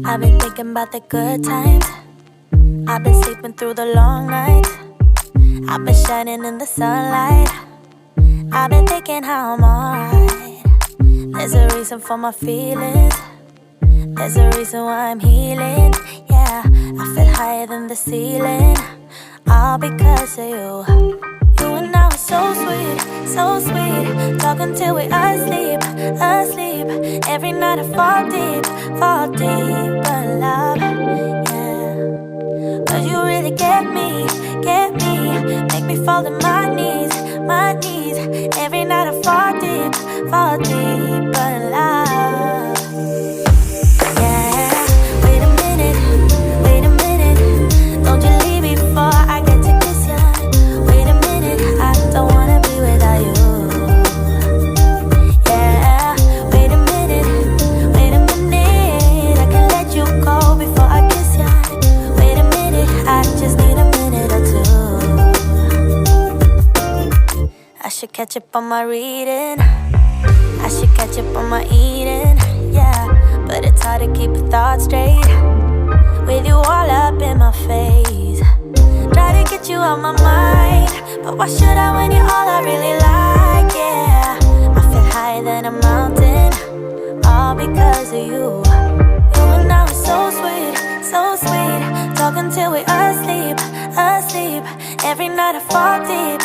I've been thinking about the good times. I've been sleeping through the long nights. I've been shining in the sunlight. I've been thinking how I'm alright. There's a reason for my feelings. There's a reason why I'm healing. Yeah, I feel higher than the ceiling. All because of you. You and I were so sweet, so sweet. Talking till we asleep, asleep. Every night I fall deep but love, yeah. Cause you really get me, make me fall to my knees, my knees. Every night I fall deep but love, yeah. Wait a minute, don't you leave before I get to kiss ya. Wait a minute, I don't wanna be without you. Yeah, wait a minute, I can let you go before I kiss ya. Wait a minute, I just need a minute or two. I should catch up on my reading, I should catch up on my eating, yeah. But it's hard to keep your thoughts straight with you all up in my face. Try to get you out my mind, but why should I when you're all I really like, yeah. I feel higher than a mountain, all because of you. You and I were so sweet, so sweet. Talking till we asleep, asleep. Every night I fall deep